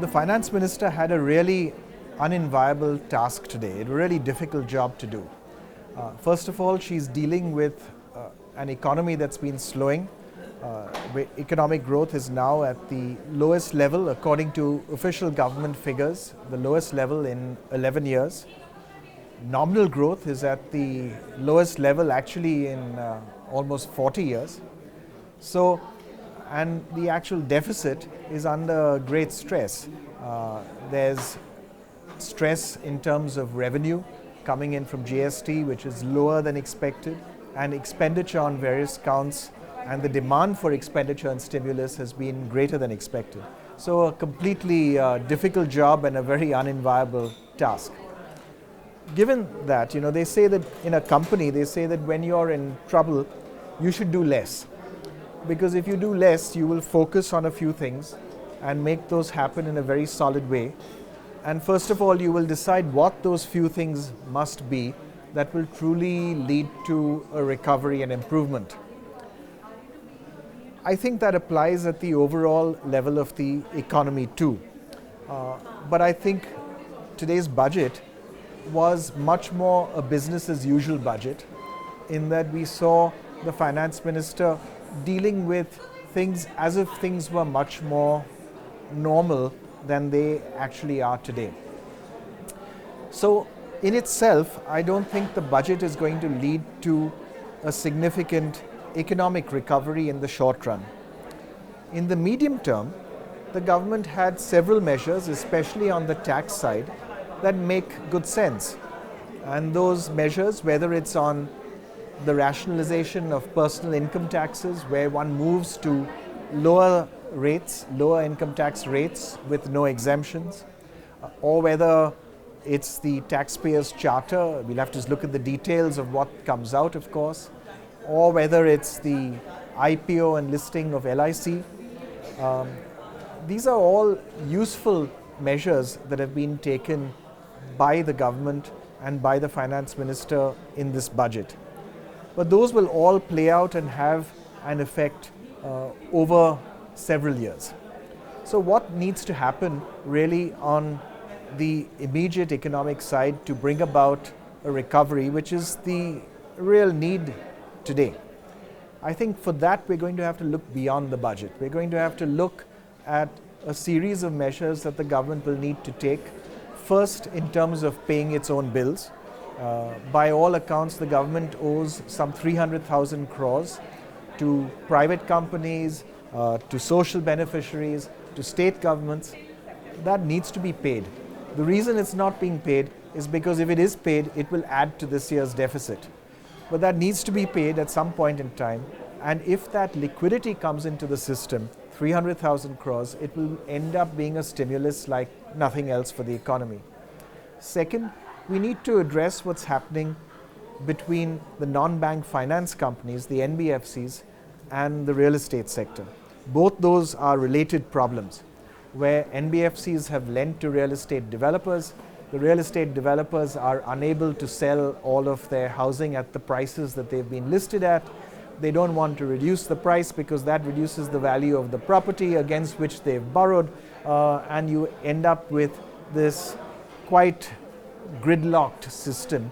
The finance minister had a really unenviable task today, a really difficult job to do. First of all, she's dealing with an economy that's been slowing. Economic growth is now at the lowest level, according to official government figures, the lowest level in 11 years. Nominal growth is at the lowest level actually in almost 40 years. And the actual deficit is under great stress. There's stress in terms of revenue coming in from GST, which is lower than expected, and expenditure on various counts, and the demand for expenditure and stimulus has been greater than expected. So a completely difficult job and a very unenviable task. Given that, they say that in a company, they say that when you're in trouble, you should do less. Because if you do less, you will focus on a few things and make those happen in a very solid way. And first of all, you will decide what those few things must be that will truly lead to a recovery and improvement. I think that applies at the overall level of the economy too. But I think today's budget was much more a business as usual budget, in that we saw the finance minister dealing with things as if things were much more normal than they actually are today. So in itself, I don't think the budget is going to lead to a significant economic recovery in the short run. In the medium term, the government had several measures, especially on the tax side, that make good sense. And those measures, whether it's on the rationalization of personal income taxes, where one moves to lower rates, lower income tax rates with no exemptions, or whether it's the taxpayers' charter, we'll have to look at the details of what comes out, of course, or whether it's the IPO and listing of LIC. These are all useful measures that have been taken by the government and by the finance minister in this budget. But those will all play out and have an effect over several years. So what needs to happen really on the immediate economic side to bring about a recovery, which is the real need today? I think for that we're going to have to look beyond the budget. We're going to have to look at a series of measures that the government will need to take. First, in terms of paying its own bills. By all accounts, the government owes some 300,000 crores to private companies, to social beneficiaries, to state governments. That needs to be paid. The reason it's not being paid is because if it is paid, it will add to this year's deficit. But that needs to be paid at some point in time. And if that liquidity comes into the system, 300,000 crores, it will end up being a stimulus like nothing else for the economy. Second, we need to address what's happening between the non-bank finance companies, the NBFCs, and the real estate sector. Both those are related problems, where NBFCs have lent to real estate developers. The real estate developers are unable to sell all of their housing at the prices that they've been listed at. They don't want to reduce the price because that reduces the value of the property against which they've borrowed, and you end up with this quite gridlocked system,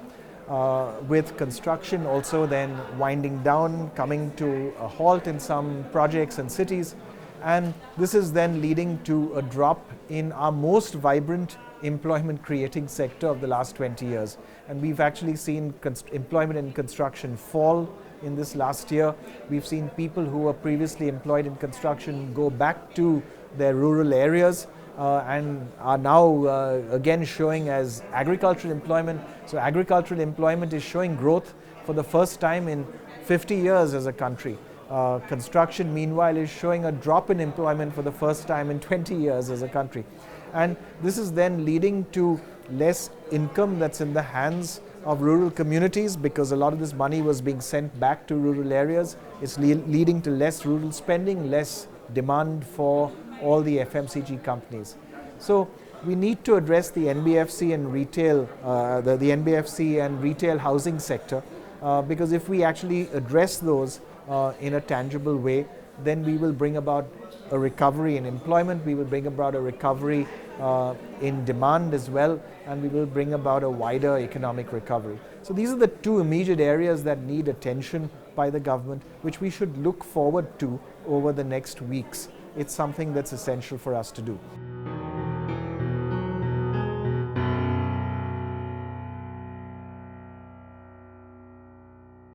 with construction also then winding down, coming to a halt in some projects and cities. And this is then leading to a drop in our most vibrant employment creating sector of the last 20 years. And we've actually seen employment in construction fall in this last year. We've seen people who were previously employed in construction go back to their rural areas and are now again showing as agricultural employment. So agricultural employment is showing growth for the first time in 50 years as a country. Construction, meanwhile, is showing a drop in employment for the first time in 20 years as a country. And this is then leading to less income that's in the hands of rural communities, because a lot of this money was being sent back to rural areas. It's leading to less rural spending, less demand for all the FMCG companies. So we need to address the NBFC and retail, the NBFC and retail housing sector, because if we actually address those in a tangible way, then we will bring about a recovery in employment, we will bring about a recovery in demand as well, and we will bring about a wider economic recovery. So these are the two immediate areas that need attention by the government, which we should look forward to over the next weeks. It's something that's essential for us to do.